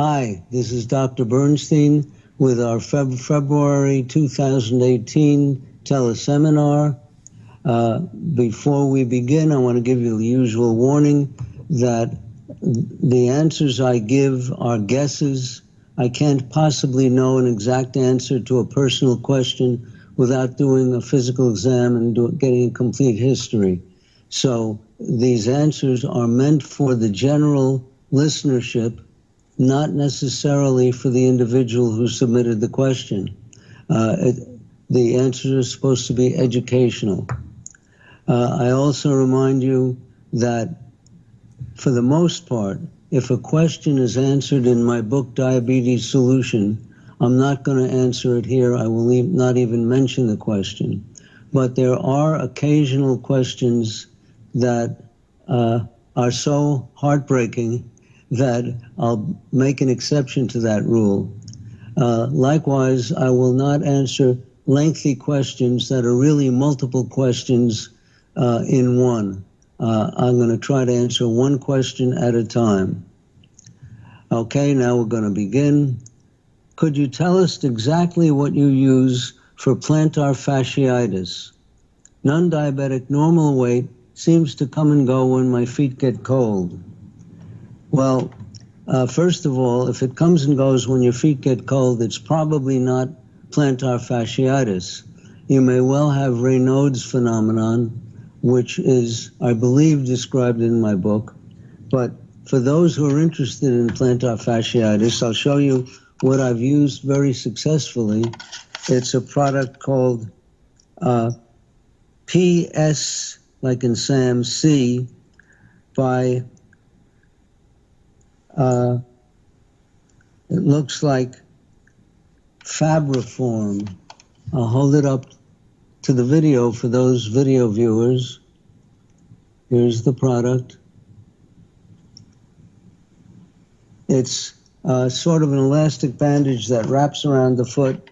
Hi, this is Dr. Bernstein with our February 2018 teleseminar. Before we begin, I want to give you the usual warning that the answers I give are guesses. I can't possibly know an exact answer to a personal question without doing a physical exam and getting a complete history. So these answers are meant for the general listenership, not necessarily for the individual who submitted the question. The answers are supposed to be educational. I also remind you that for the most part, if a question is answered in my book, Diabetes Solution, I'm not going to answer it here. I will not even mention the question. But there are occasional questions that are so heartbreaking that I'll make an exception to that rule. Likewise, I will not answer lengthy questions that are really multiple questions in one. I'm going to try to answer one question at a time. Okay, now we're going to begin. Could you tell us exactly what you use for plantar fasciitis? Non-diabetic normal weight seems to come and go when my feet get cold. Well, first of all, if it comes and goes when your feet get cold, it's probably not plantar fasciitis. You may well have Raynaud's phenomenon, which is, I believe, described in my book. But for those who are interested in plantar fasciitis, I'll show you what I've used very successfully. It's a product called PS, like in Sam, C, by it looks like Fabriform. I'll hold it up to the video for those video viewers. Here's the product. It's sort of an elastic bandage that wraps around the foot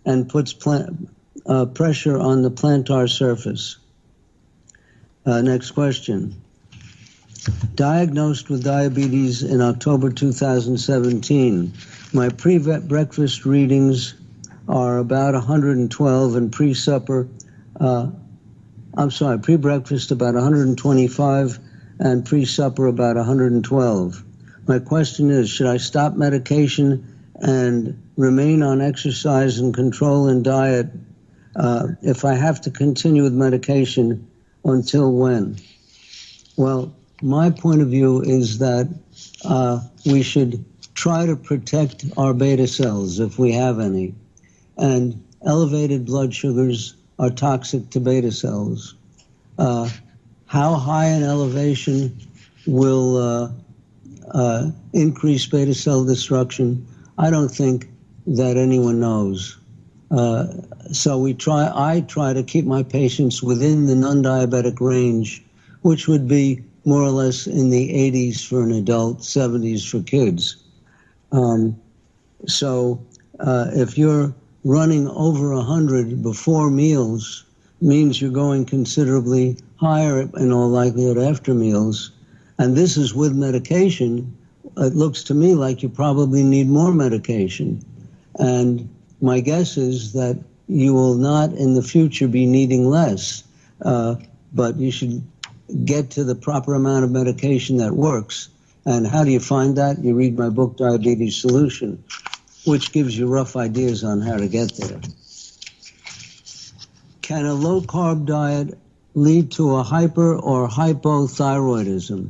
and puts pressure on the plantar surface. Next question. Diagnosed with diabetes in October 2017. My pre-breakfast readings are about 112 and pre-supper, pre-breakfast about 125 and pre-supper about 112. My question is, should I stop medication and remain on exercise and control and diet if I have to continue with medication until when? Well, my point of view is that we should try to protect our beta cells if we have any. And elevated blood sugars are toxic to beta cells. How high an elevation will increase beta cell destruction, I don't think that anyone knows. So I try to keep my patients within the non-diabetic range, which would be more or less in the 80s for an adult, 70s for kids. If you're running over 100 before meals, means you're going considerably higher in all likelihood after meals. And this is with medication. It looks to me like you probably need more medication. And my guess is that you will not in the future be needing less, but you should get to the proper amount of medication that works. And how do you find that? You read my book, Diabetes Solution, which gives you rough ideas on how to get there. Can a low-carb diet lead to a hyper or hypothyroidism?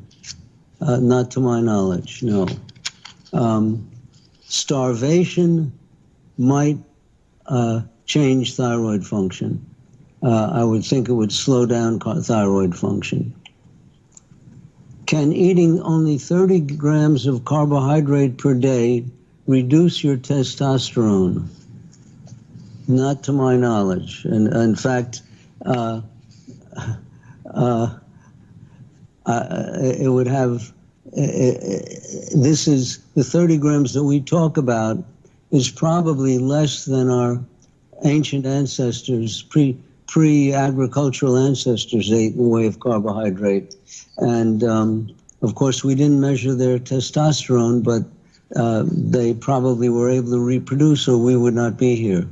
Not to my knowledge, no. Starvation might change thyroid function. I would think it would slow down thyroid function. Can eating only 30 grams of carbohydrate per day reduce your testosterone? Not to my knowledge. And in fact, it would have, this is the 30 grams that we talk about is probably less than our ancient ancestors, pre-agricultural ancestors ate in the way of carbohydrate. And of course, we didn't measure their testosterone, but they probably were able to reproduce, or we would not be here.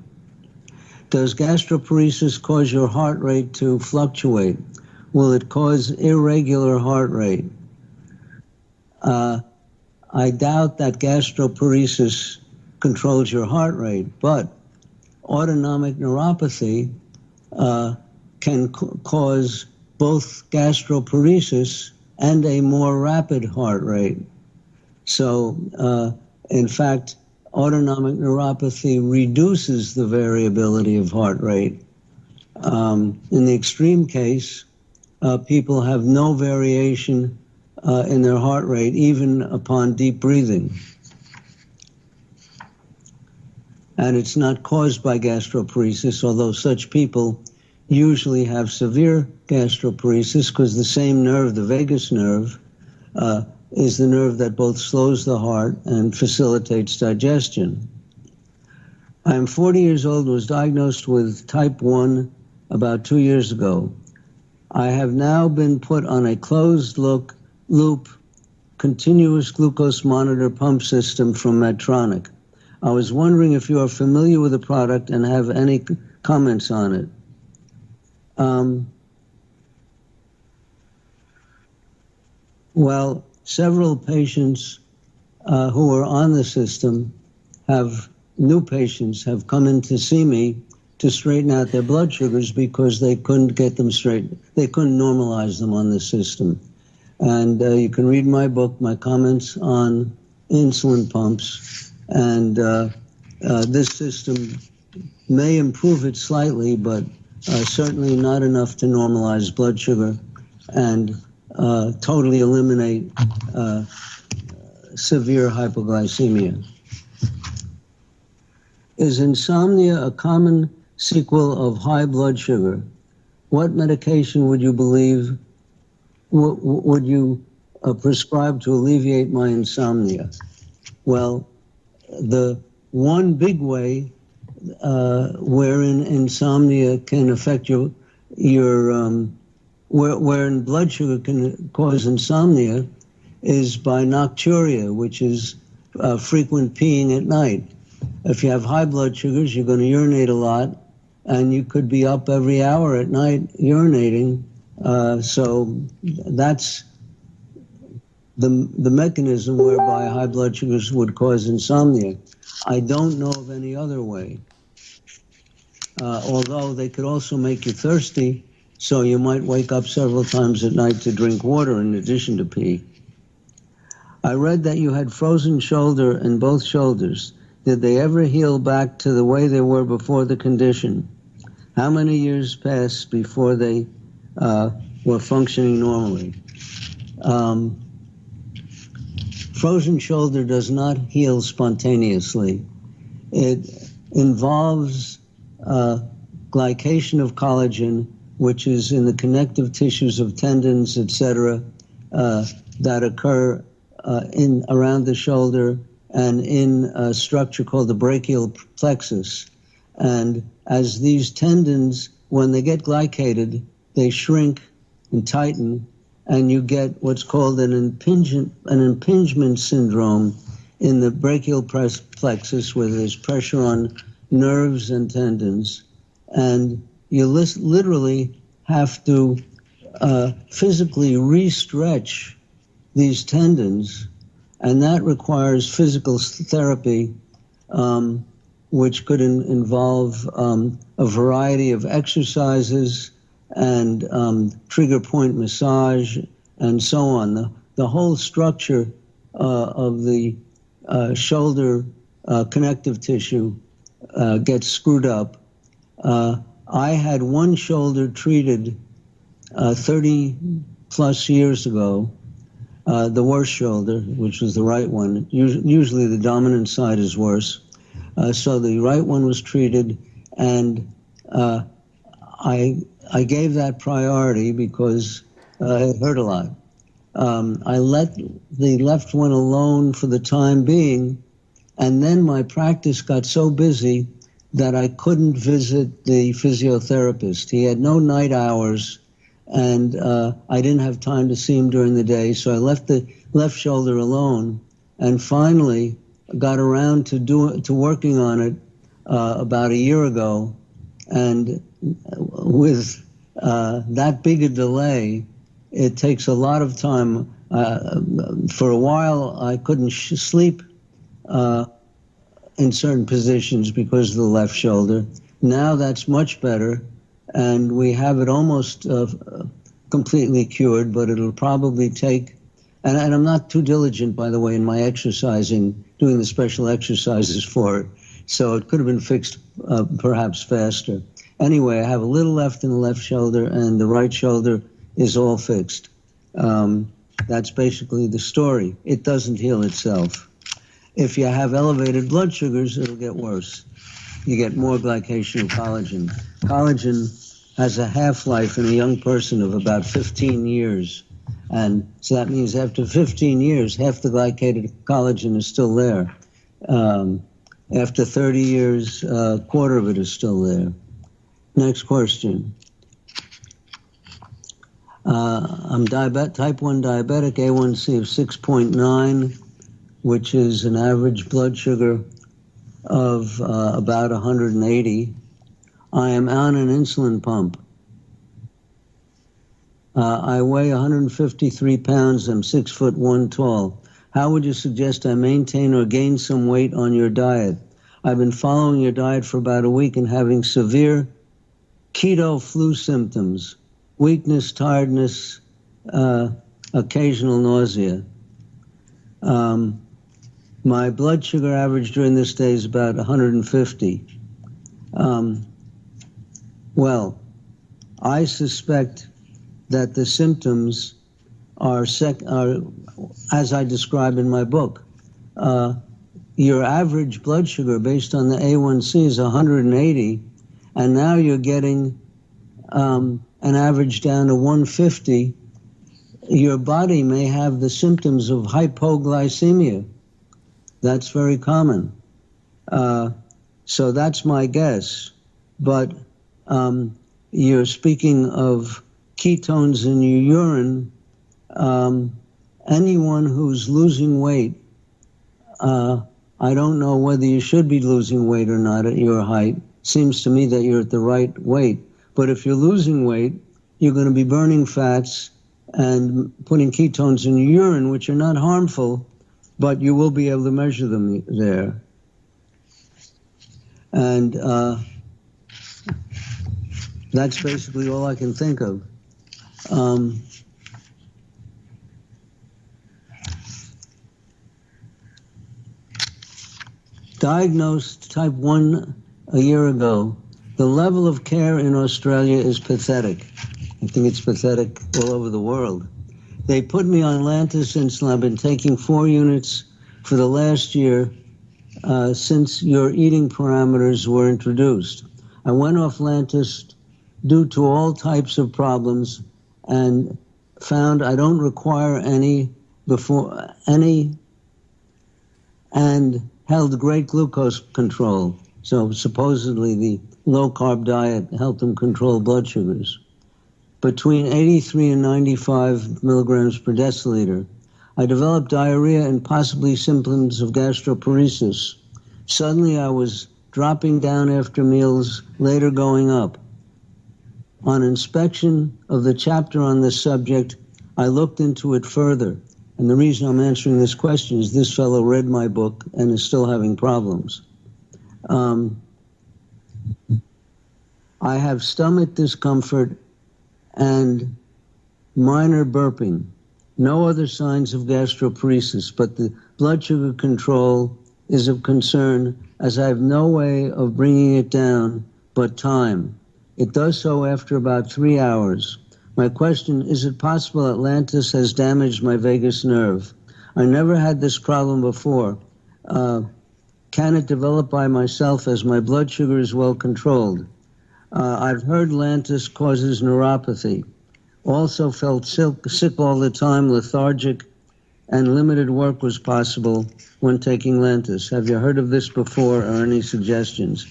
Does gastroparesis cause your heart rate to fluctuate? Will it cause irregular heart rate? I doubt that gastroparesis controls your heart rate, but autonomic neuropathy can cause both gastroparesis and a more rapid heart rate. So, in fact, autonomic neuropathy reduces the variability of heart rate. In the extreme case, people have no variation in their heart rate, even upon deep breathing. And it's not caused by gastroparesis, although such people usually have severe gastroparesis because the same nerve, the vagus nerve, is the nerve that both slows the heart and facilitates digestion. I am 40 years old and was diagnosed with type 1 about 2 years ago. I have now been put on a closed loop continuous glucose monitor pump system from Medtronic. I was wondering if you are familiar with the product and have any comments on it. Well, several patients who are on the system new patients have come in to see me to straighten out their blood sugars because they couldn't get them straight. They couldn't normalize them on the system. And you can read my book, my comments on insulin pumps. And this system may improve it slightly, but certainly not enough to normalize blood sugar and totally eliminate severe hypoglycemia. Is insomnia a common sequel of high blood sugar? What medication would you believe would you prescribe to alleviate my insomnia? Well, the one big way wherein insomnia can affect wherein blood sugar can cause insomnia is by nocturia, which is frequent peeing at night. If you have high blood sugars, you're going to urinate a lot, and you could be up every hour at night urinating. So that's the mechanism whereby high blood sugars would cause insomnia. I don't know of any other way. Although they could also make you thirsty, so you might wake up several times at night to drink water in addition to pee. I read that you had frozen shoulder in both shoulders. Did they ever heal back to the way they were before the condition? How many years passed before they were functioning normally? Frozen shoulder does not heal spontaneously. It involves glycation of collagen, which is in the connective tissues of tendons, etc., that occur around the shoulder and in a structure called the brachial plexus. And as these tendons, when they get glycated, they shrink and tighten, and you get what's called an impingement syndrome in the brachial plexus, where there's pressure on nerves and tendons. And you literally have to physically re-stretch these tendons, and that requires physical therapy, which could involve a variety of exercises and trigger point massage and so on. The whole structure of the shoulder connective tissue gets screwed up. I had one shoulder treated 30 plus years ago, the worst shoulder, which was the right one. Usually the dominant side is worse. So the right one was treated, and I gave that priority because it hurt a lot. I let the left one alone for the time being, and then my practice got so busy that I couldn't visit the physiotherapist. He had no night hours, and I didn't have time to see him during the day, so I left the left shoulder alone. And finally, got around to working on it about a year ago, and with that big a delay, it takes a lot of time. For a while, I couldn't sleep in certain positions because of the left shoulder. Now that's much better, and we have it almost completely cured, but it'll probably take, and I'm not too diligent, by the way, in my exercising, doing the special exercises for it, so it could have been fixed perhaps faster. Anyway, I have a little left in the left shoulder, and the right shoulder is all fixed. That's basically the story. It doesn't heal itself. If you have elevated blood sugars, it'll get worse. You get more glycation of collagen. Collagen has a half-life in a young person of about 15 years. And so that means after 15 years, half the glycated collagen is still there. After 30 years, a quarter of it is still there. Next question. I'm type 1 diabetic, A1C of 6.9, which is an average blood sugar of about 180. I am on an insulin pump. I weigh 153 pounds. I'm 6'1" tall. How would you suggest I maintain or gain some weight on your diet? I've been following your diet for about a week and having severe keto flu symptoms, weakness, tiredness, occasional nausea. My blood sugar average during this day is about 150. Well, I suspect that the symptoms are as I describe in my book. Your average blood sugar based on the A1C is 180, and now you're getting an average down to 150. Your body may have the symptoms of hypoglycemia. That's very common. So that's my guess. But you're speaking of ketones in your urine. Anyone who's losing weight, I don't know whether you should be losing weight or not at your height. Seems to me that you're at the right weight. But if you're losing weight, you're going to be burning fats and putting ketones in your urine, which are not harmful, but you will be able to measure them there. And that's basically all I can think of. Diagnosed type 1 a year ago. The level of care in Australia is pathetic. I think it's pathetic all over the world. They put me on Lantus insulin. I've been taking 4 units for the last year since your eating parameters were introduced. I went off Lantus due to all types of problems and found I don't require any and held great glucose control. So supposedly the low-carb diet helped them control blood sugars. Between 83 and 95 milligrams per deciliter. I developed diarrhea and possibly symptoms of gastroparesis. Suddenly I was dropping down after meals, later going up. On inspection of the chapter on this subject, I looked into it further. And the reason I'm answering this question is this fellow read my book and is still having problems. I have stomach discomfort and minor burping. No other signs of gastroparesis, but the blood sugar control is of concern as I have no way of bringing it down but time. It does so after about 3 hours. My question, is it possible Atlantis has damaged my vagus nerve? I never had this problem before. Can it develop by myself as my blood sugar is well controlled? I've heard Lantus causes neuropathy. Also felt sick all the time, lethargic, and limited work was possible when taking Lantus. Have you heard of this before or any suggestions?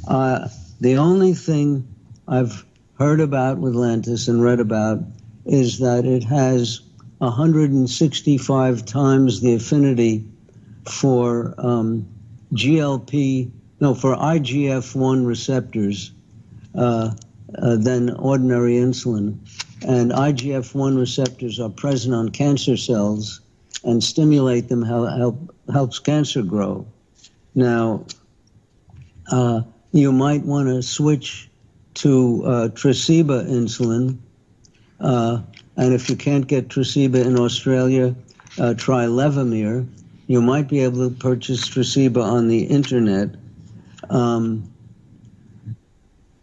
The only thing I've heard about with Lantus and read about is that it has 165 times the affinity for for IGF-1 receptors than ordinary insulin. And IGF-1 receptors are present on cancer cells, and stimulate them helps cancer grow. Now, you might want to switch to Tresiba insulin, and if you can't get Tresiba in Australia, try Levemir. You might be able to purchase Tresiba on the internet.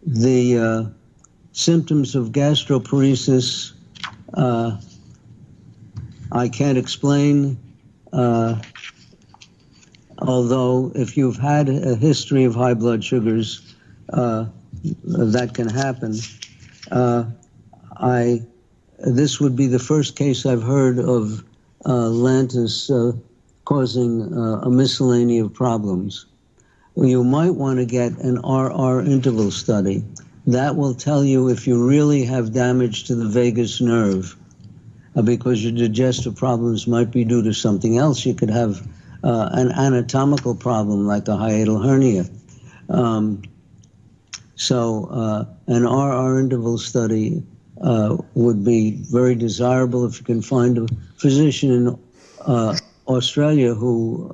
The symptoms of gastroparesis, I can't explain, although if you've had a history of high blood sugars, that can happen. This would be the first case I've heard of Lantus causing a miscellany of problems. You might want to get an RR interval study. That will tell you if you really have damage to the vagus nerve, because your digestive problems might be due to something else. You could have an anatomical problem like a hiatal hernia. So an RR interval study would be very desirable if you can find a physician in Australia who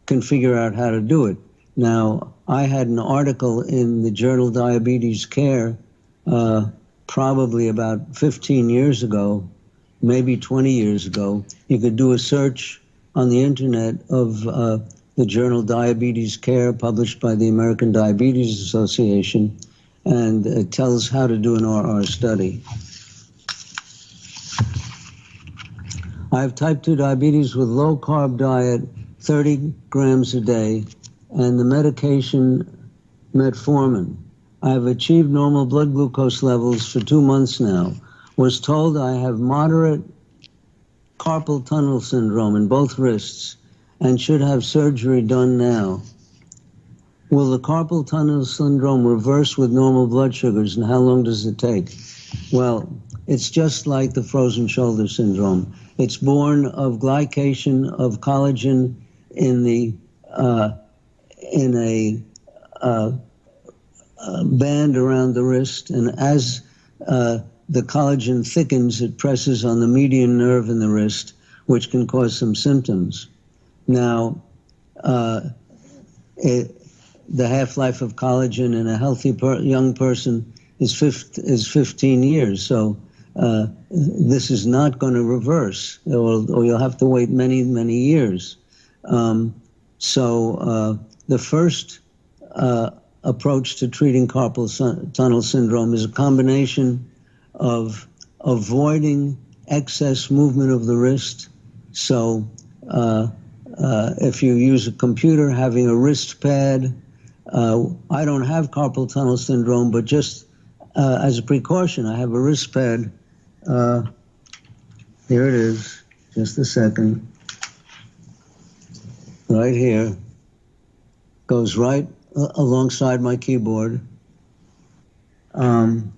can figure out how to do it. Now, I had an article in the journal Diabetes Care probably about 15 years ago, maybe 20 years ago. You could do a search on the internet of the journal Diabetes Care, published by the American Diabetes Association, and it tells how to do an RR study. I have type 2 diabetes with low-carb diet, 30 grams a day, and the medication metformin. I have achieved normal blood glucose levels for 2 months now. Was told I have moderate carpal tunnel syndrome in both wrists and should have surgery done now. Will the carpal tunnel syndrome reverse with normal blood sugars, and how long does it take? Well, it's just like the frozen shoulder syndrome. It's born of glycation of collagen in a band around the wrist, and as the collagen thickens, it presses on the median nerve in the wrist, which can cause some symptoms. Now, the half-life of collagen in a healthy young person is 15 years, so this is not going to reverse, or you'll have to wait many, many years. So the first approach to treating carpal tunnel syndrome is a combination of avoiding excess movement of the wrist. So if you use a computer, having a wrist pad. I don't have carpal tunnel syndrome, but just as a precaution, I have a wrist pad. Here it is, just a second. Right here. Goes right alongside my keyboard. And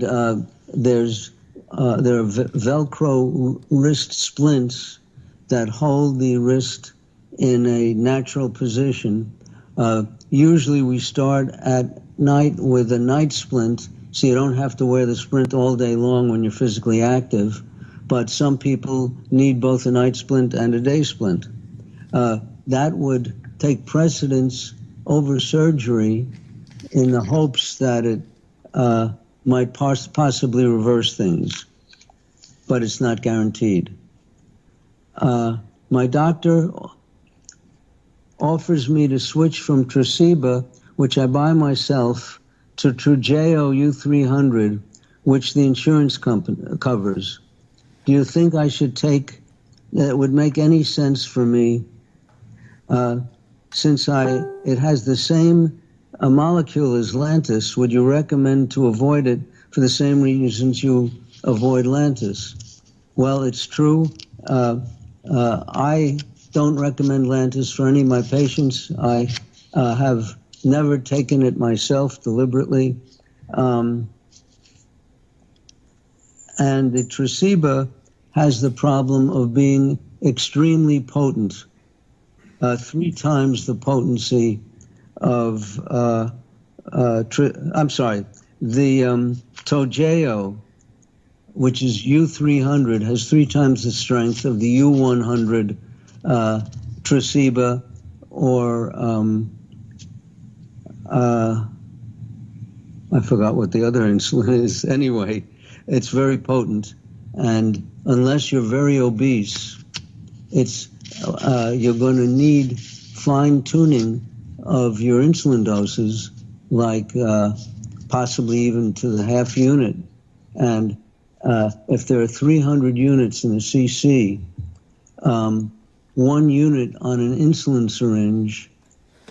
there are Velcro wrist splints that hold the wrist in a natural position. Usually we start at night with a night splint, so you don't have to wear the splint all day long when you're physically active. But some people need both a night splint and a day splint. That would take precedence over surgery in the hopes that it might possibly reverse things, but it's not guaranteed. My doctor offers me to switch from Tresiba, which I buy myself, to Trujeo U300, which the insurance company covers. Do you think I should take that? It would make any sense for me, since it has the same molecule as Lantus. Would you recommend to avoid it for the same reasons you avoid Lantus? Well, it's true. I don't recommend Lantus for any of my patients. I have never taken it myself deliberately. And the Tresiba has the problem of being extremely potent, 3 times the potency of, the Toujeo, which is U300, has 3 times the strength of the U100 Tresiba, or I forgot what the other insulin is. Anyway, it's very potent, and unless you're very obese, you're going to need fine-tuning of your insulin doses, like possibly even to the half unit. And if there are 300 units in a cc, 1 unit on an insulin syringe,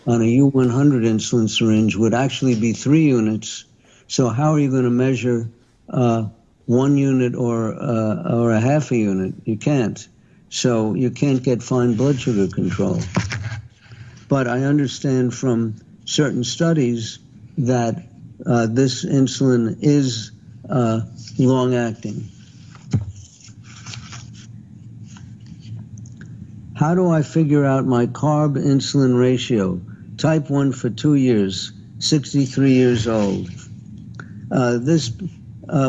on a U100 insulin syringe, would actually be 3 units. So how are you going to measure 1 unit or a half a unit? You can't. So you can't get fine blood sugar control. But I understand from certain studies that this insulin is long-acting. How do I figure out my carb-insulin ratio? Type 1 for 2 years, 63 years old. This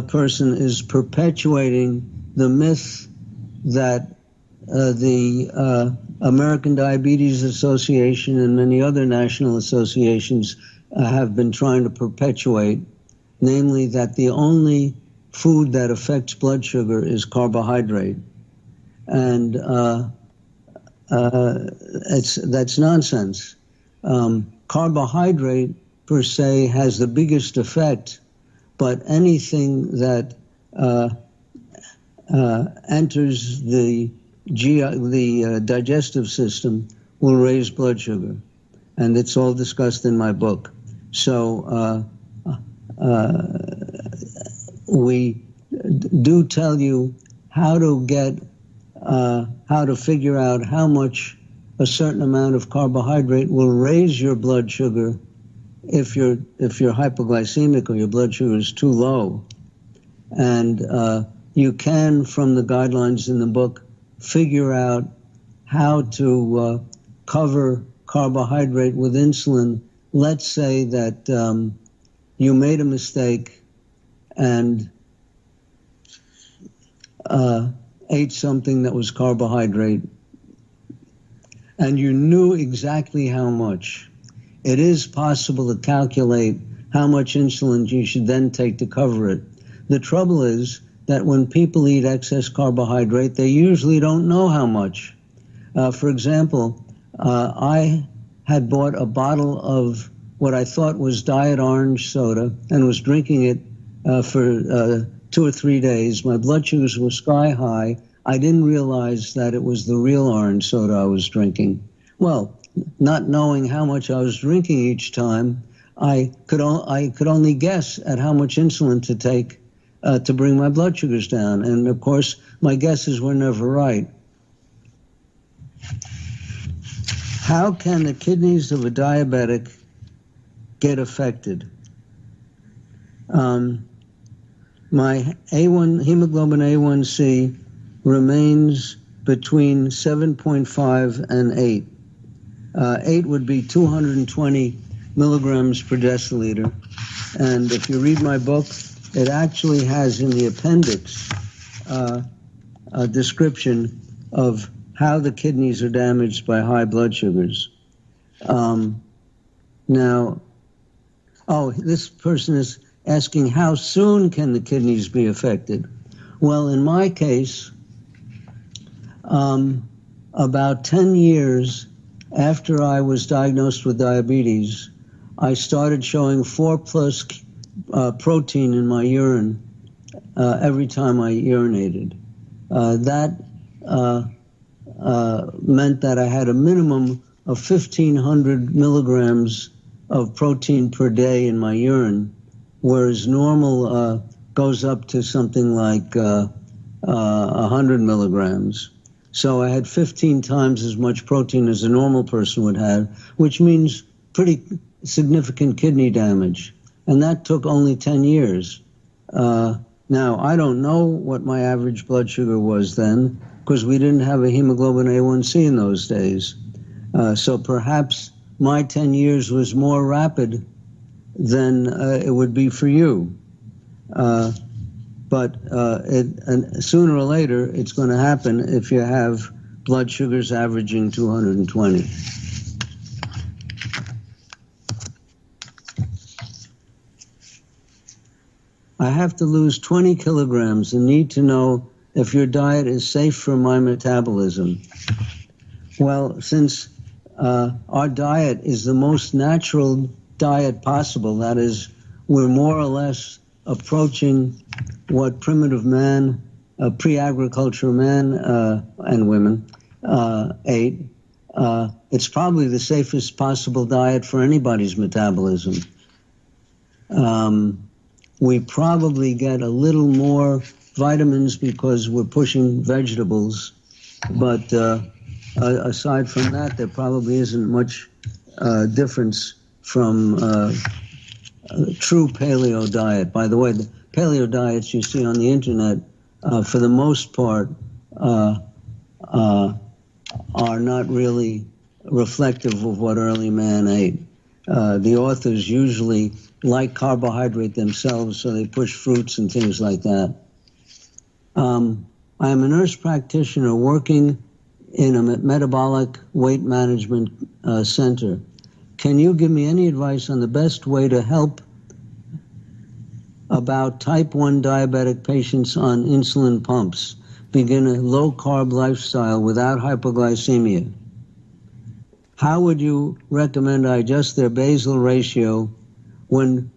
person is perpetuating the myth that the American Diabetes Association and many other national associations have been trying to perpetuate, namely that the only food that affects blood sugar is carbohydrate. And that's nonsense. Carbohydrate per se has the biggest effect, but anything that enters the digestive system will raise blood sugar, and it's all discussed in my book. So we do tell you how to figure out how much a certain amount of carbohydrate will raise your blood sugar if you're hypoglycemic or your blood sugar is too low. And you can, from the guidelines in the book, figure out how to cover carbohydrate with insulin. Let's say that you made a mistake and ate something that was carbohydrate, and you knew exactly how much. It is possible to calculate how much insulin you should then take to cover it. The trouble is that when people eat excess carbohydrate, they usually don't know how much. For example, I had bought a bottle of what I thought was Diet Orange soda and was drinking it for 2 or 3 days. My blood sugars were sky high. I didn't realize that it was the real orange soda I was drinking. Well, not knowing how much I was drinking each time, I could only guess at how much insulin to take to bring my blood sugars down. And of course, my guesses were never right. How can the kidneys of a diabetic get affected? My hemoglobin A1C remains between 7.5 and 8. 8 would be 220 milligrams per deciliter. And if you read my book, it actually has in the appendix a description of how the kidneys are damaged by high blood sugars. This person is asking, how soon can the kidneys be affected? Well, in my case, about 10 years after I was diagnosed with diabetes, I started showing 4+ protein in my urine every time I urinated. That meant that I had a minimum of 1,500 milligrams of protein per day in my urine, whereas normal goes up to something like 100 milligrams. So I had 15 times as much protein as a normal person would have, which means pretty significant kidney damage. And that took only 10 years. Now, I don't know what my average blood sugar was then, because we didn't have a hemoglobin A1C in those days. So perhaps my 10 years was more rapid than it would be for you. But sooner or later, it's going to happen if you have blood sugars averaging 220. I have to lose 20 kilograms and need to know if your diet is safe for my metabolism. Well, since our diet is the most natural diet possible, that is, we're more or less approaching what primitive man, pre-agriculture man and women ate, it's probably the safest possible diet for anybody's metabolism. We probably get a little more vitamins because we're pushing vegetables, but aside from that, there probably isn't much difference from true paleo diet. By the way, the paleo diets you see on the internet, for the most part, are not really reflective of what early man ate. The authors usually like carbohydrate themselves, so they push fruits and things like that. I am a nurse practitioner working in a metabolic weight management center. Can you give me any advice on the best way to help about type 1 diabetic patients on insulin pumps begin a low-carb lifestyle without hypoglycemia? How would you recommend I adjust their basal ratio when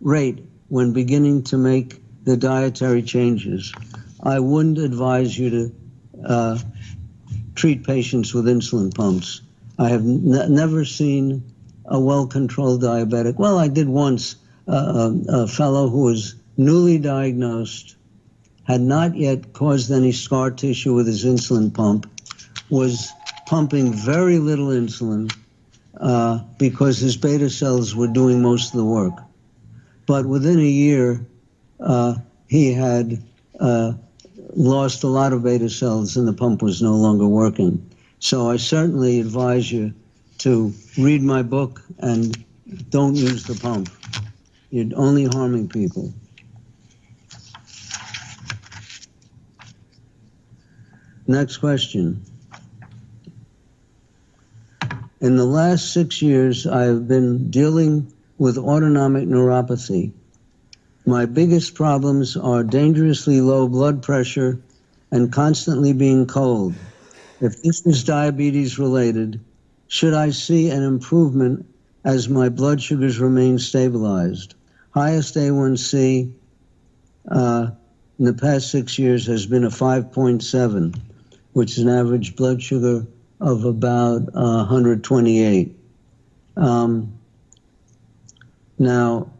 beginning to make the dietary changes? I wouldn't advise you to treat patients with insulin pumps. I have never seen a well-controlled diabetic. Well, I did once. A fellow who was newly diagnosed, had not yet caused any scar tissue with his insulin pump, was pumping very little insulin because his beta cells were doing most of the work. But within a year, he had lost a lot of beta cells and the pump was no longer working. So I certainly advise you to read my book and don't use the pump. You're only harming people. Next question. In the last 6 years, I have been dealing with autonomic neuropathy. My biggest problems are dangerously low blood pressure and constantly being cold. If this is diabetes related, should I see an improvement as my blood sugars remain stabilized? Highest A1C in the past 6 years has been a 5.7, which is an average blood sugar of about 128. Now,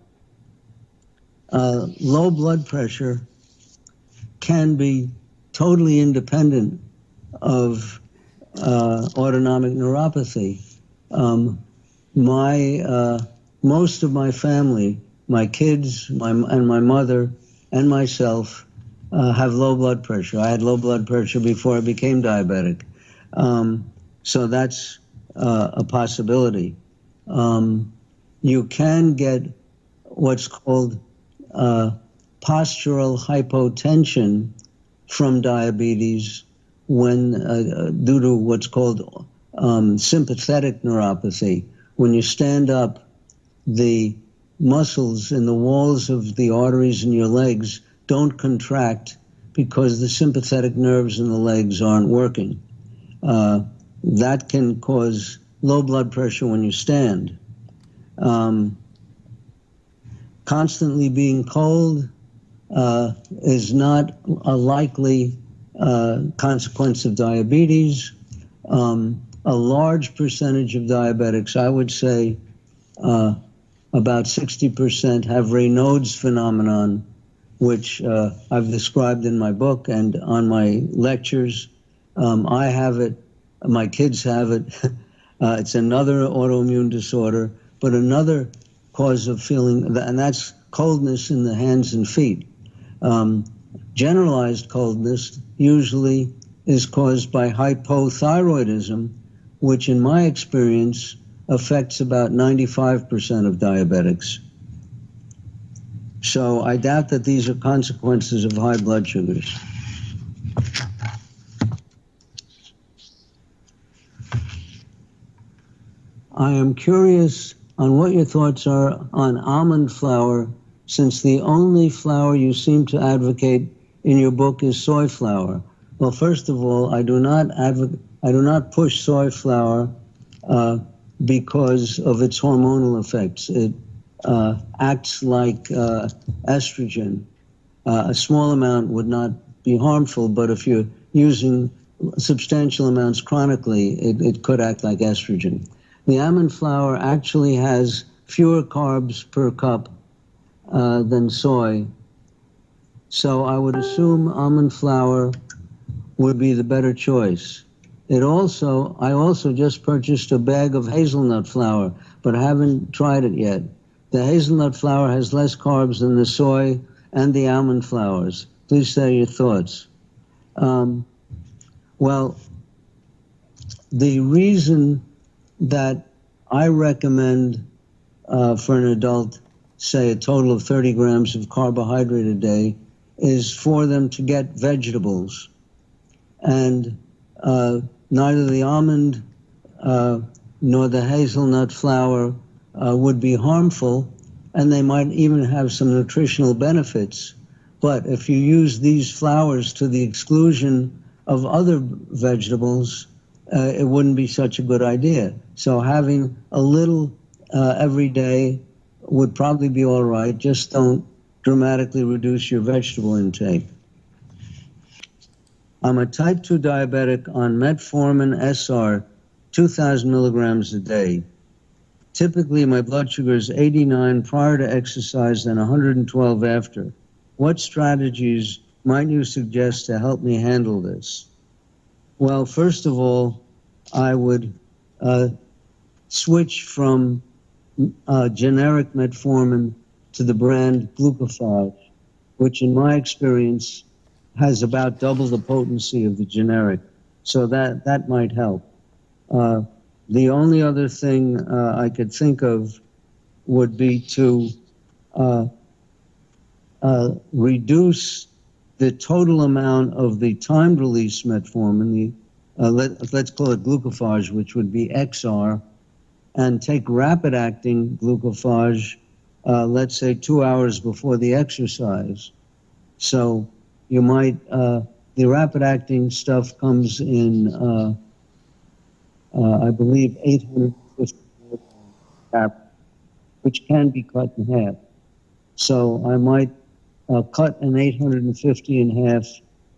low blood pressure can be totally independent of autonomic neuropathy. Most of my family, my kids, and my mother and myself have low blood pressure. I had low blood pressure before I became diabetic. So that's a possibility. You can get what's called postural hypotension from diabetes when due to what's called sympathetic neuropathy. When you stand up, the muscles in the walls of the arteries in your legs don't contract because the sympathetic nerves in the legs aren't working. That can cause low blood pressure when you stand. Constantly being cold is not a likely consequence of diabetes. A large percentage of diabetics, I would say about 60%, have Raynaud's phenomenon, which I've described in my book and on my lectures. I have it, my kids have it. It's another autoimmune disorder, but another cause of feeling, and that's coldness in the hands and feet. Generalized coldness usually is caused by hypothyroidism, which in my experience affects about 95% of diabetics. So I doubt that these are consequences of high blood sugars. I am curious on what your thoughts are on almond flour, since the only flour you seem to advocate in your book is soy flour. Well, first of all, I do not push soy flour because of its hormonal effects. It acts like estrogen. A small amount would not be harmful, but if you're using substantial amounts chronically, it could act like estrogen. The almond flour actually has fewer carbs per cup than soy. So I would assume almond flour would be the better choice. I also just purchased a bag of hazelnut flour, but I haven't tried it yet. The hazelnut flour has less carbs than the soy and the almond flours. Please share your thoughts. Well, the reason that I recommend for an adult, say a total of 30 grams of carbohydrate a day, is for them to get vegetables. And neither the almond nor the hazelnut flour would be harmful, and they might even have some nutritional benefits. But if you use these flours to the exclusion of other vegetables, it wouldn't be such a good idea. So having a little every day would probably be all right. Just don't dramatically reduce your vegetable intake. I'm a type 2 diabetic on metformin SR, 2,000 milligrams a day. Typically, my blood sugar is 89 prior to exercise and 112 after. What strategies might you suggest to help me handle this? Well, first of all, I would switch from generic metformin to the brand Glucophage, which in my experience has about double the potency of the generic. So that might help. The only other thing I could think of would be to reduce the total amount of the timed-release metformin, let's call it Glucophage, which would be XR, and take rapid-acting Glucophage, let's say 2 hours before the exercise. So you might, the rapid-acting stuff comes in, I believe, 850 milligrams, which can be cut in half. So I might cut an 850 in half,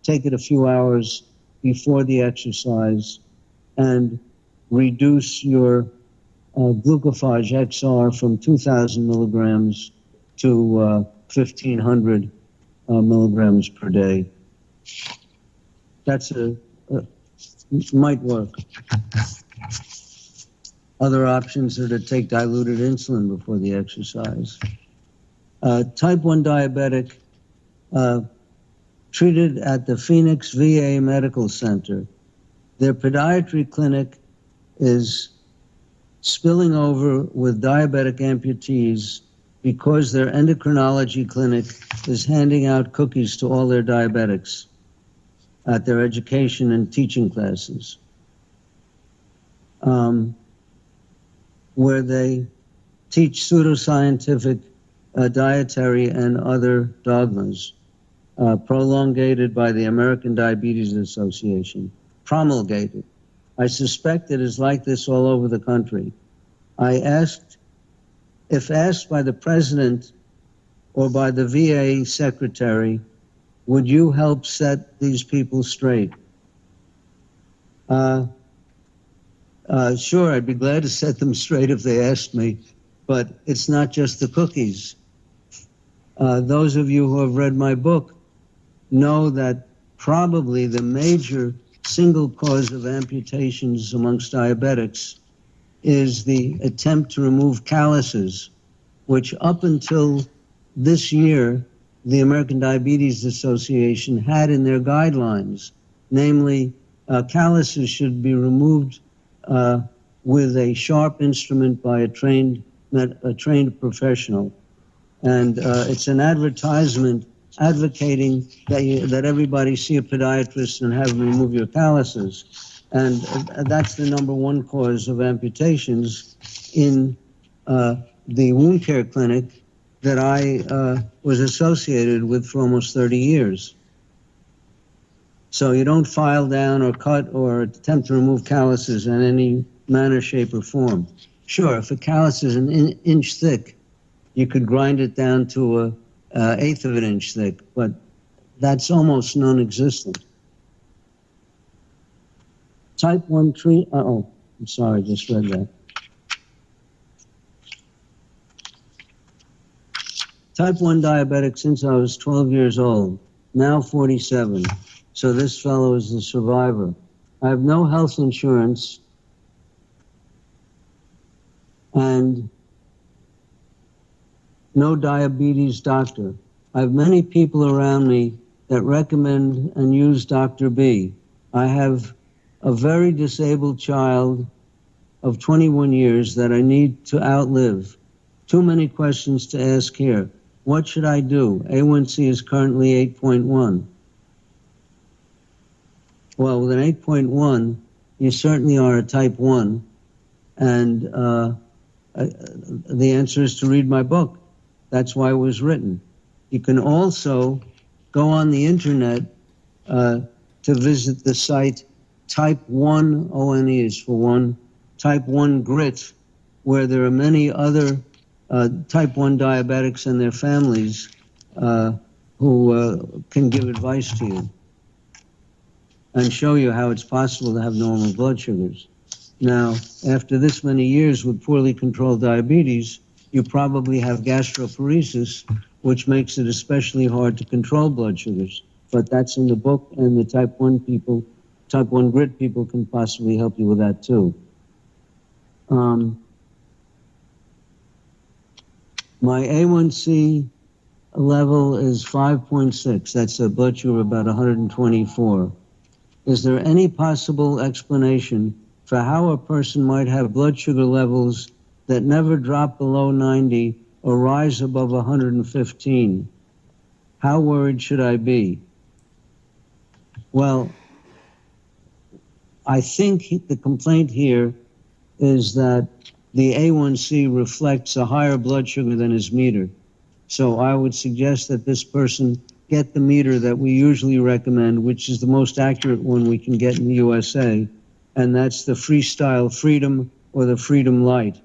take it a few hours before the exercise, and reduce your Glucophage XR from 2,000 milligrams to 1,500 milligrams per day. That's might work. Other options are to take diluted insulin before the exercise. Type 1 diabetic, treated at the Phoenix VA Medical Center. Their podiatry clinic is spilling over with diabetic amputees because their endocrinology clinic is handing out cookies to all their diabetics at their education and teaching classes, where they teach pseudoscientific dietary and other dogmas promulgated by the American Diabetes Association. Promulgated. I suspect it is like this all over the country. I asked, if asked by the president or by the VA secretary, would you help set these people straight? Sure, I'd be glad to set them straight if they asked me, but it's not just the cookies. Those of you who have read my book know that probably the major single cause of amputations amongst diabetics is the attempt to remove calluses, which up until this year, the American Diabetes Association had in their guidelines, namely calluses should be removed with a sharp instrument by a trained professional. And it's an advertisement advocating that everybody see a podiatrist and have them remove your calluses. And that's the #1 cause of amputations in the wound care clinic that I was associated with for almost 30 years. So you don't file down or cut or attempt to remove calluses in any manner, shape, or form. Sure, if a callus is an inch thick, you could grind it down to an eighth of an inch thick, but that's almost non-existent. Type 1 treat, I'm sorry, I just read that. Type 1 diabetic since I was 12 years old, now 47. So this fellow is the survivor. I have no health insurance and no diabetes doctor. I have many people around me that recommend and use Dr. B. I have a very disabled child of 21 years that I need to outlive. Too many questions to ask here. What should I do? A1C is currently 8.1. Well, with an 8.1, you certainly are a type 1. And the answer is to read my book. That's why it was written. You can also go on the internet to visit the site Type 1, O-N-E is for one, Type 1 Grit, where there are many other Type 1 diabetics and their families who can give advice to you and show you how it's possible to have normal blood sugars. Now, after this many years with poorly controlled diabetes, you probably have gastroparesis, which makes it especially hard to control blood sugars. But that's in the book, and the Type 1 people, Type 1 Grit people can possibly help you with that too. My A1C level is 5.6. That's a blood sugar of about 124. Is there any possible explanation for how a person might have blood sugar levels that never drop below 90 or rise above 115? How worried should I be? Well, I think the complaint here is that the A1C reflects a higher blood sugar than his meter. So I would suggest that this person get the meter that we usually recommend, which is the most accurate one we can get in the USA, and that's the Freestyle Freedom or the Freedom Light.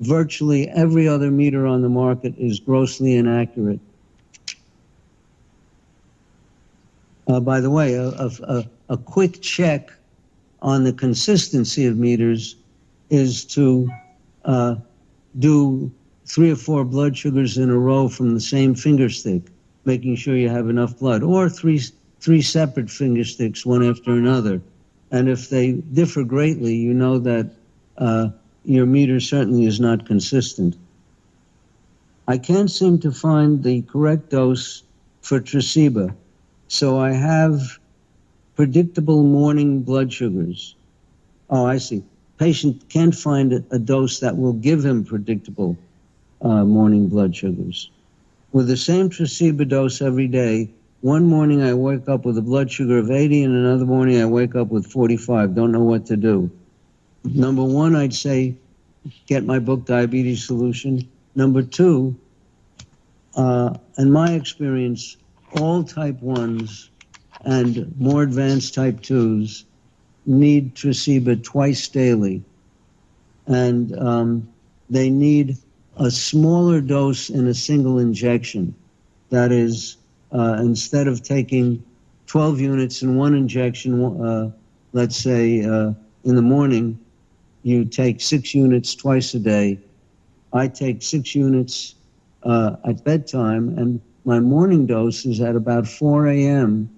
Virtually every other meter on the market is grossly inaccurate. By the way, a quick check on the consistency of meters is to do 3 or 4 blood sugars in a row from the same finger stick, making sure you have enough blood, or three separate finger sticks, one after another. And if they differ greatly, you know that your meter certainly is not consistent. I can't seem to find the correct dose for Tresiba, so I have predictable morning blood sugars. Oh, I see. Patient can't find a dose that will give him predictable morning blood sugars. With the same Tresiba dose every day, one morning I wake up with a blood sugar of 80 and another morning I wake up with 45. Don't know what to do. Number one, I'd say get my book, Diabetes Solution. Number two, in my experience, all type 1s and more advanced type 2s need Tresiba twice daily. And they need a smaller dose in a single injection. That is, instead of taking 12 units in one injection, let's say in the morning, you take 6 units twice a day. I take 6 units at bedtime, and my morning dose is at about 4 a.m.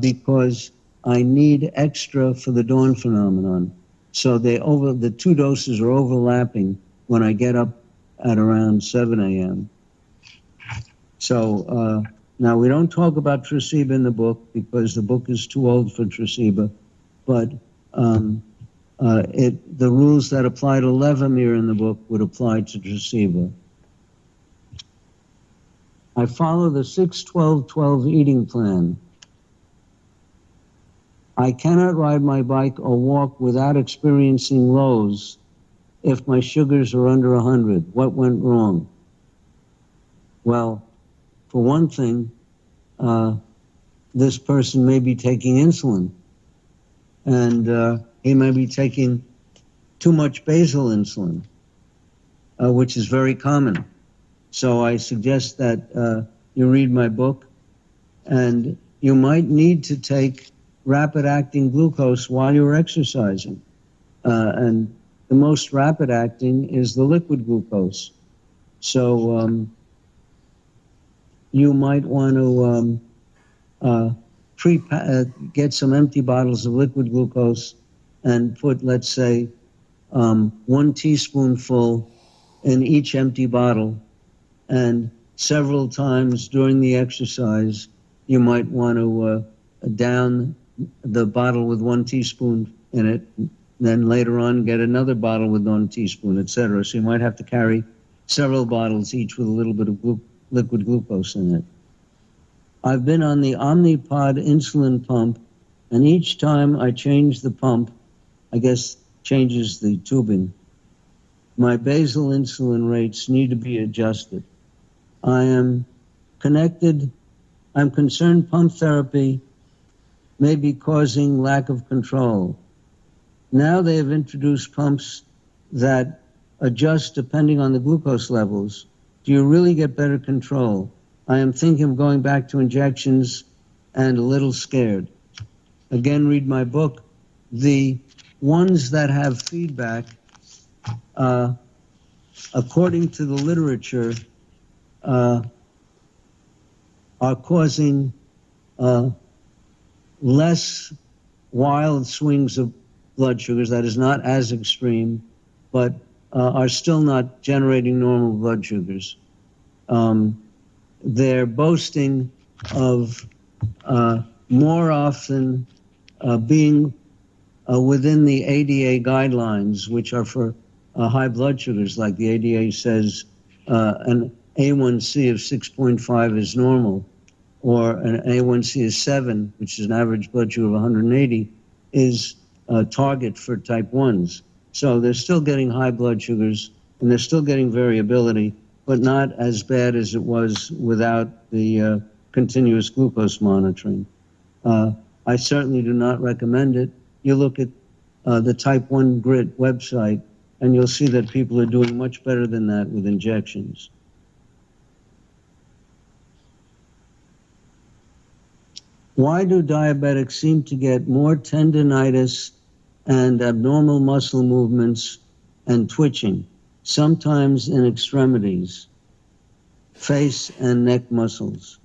Because I need extra for the dawn phenomenon. So the 2 doses are overlapping when I get up at around 7 a.m. So now we don't talk about Tresiba in the book because the book is too old for Tresiba, but the rules that apply to Levemir in the book would apply to Tresiba. I follow the 6-12-12 eating plan. I cannot ride my bike or walk without experiencing lows if my sugars are under 100. What went wrong? Well, for one thing, this person may be taking insulin, and he may be taking too much basal insulin, which is very common. So I suggest that you read my book, and you might need to take rapid-acting glucose while you're exercising. And the most rapid-acting is the liquid glucose. So you might want to get some empty bottles of liquid glucose and put, let's say, 1 teaspoonful in each empty bottle. And several times during the exercise, you might want to down the bottle with 1 teaspoon in it, then later on get another bottle with 1 teaspoon, etc. So you might have to carry several bottles, each with a little bit of liquid glucose in it. I've been on the Omnipod insulin pump, and each time I change the pump, I guess changes the tubing, my basal insulin rates need to be adjusted. I'm concerned pump therapy may be causing lack of control. Now they have introduced pumps that adjust depending on the glucose levels. Do you really get better control? I am thinking of going back to injections and a little scared. Again, read my book. The ones that have feedback, according to the literature, are causing less wild swings of blood sugars, that is not as extreme, but are still not generating normal blood sugars. They're boasting of more often being within the ADA guidelines, which are for high blood sugars, like the ADA says an A1C of 6.5 is normal, or an A1C is 7, which is an average blood sugar of 180, is a target for type 1s. So they're still getting high blood sugars, and they're still getting variability, but not as bad as it was without the continuous glucose monitoring. I certainly do not recommend it. You look at the Type 1 Grit website, and you'll see that people are doing much better than that with injections. Why do diabetics seem to get more tendinitis and abnormal muscle movements and twitching, sometimes in extremities, face and neck muscles?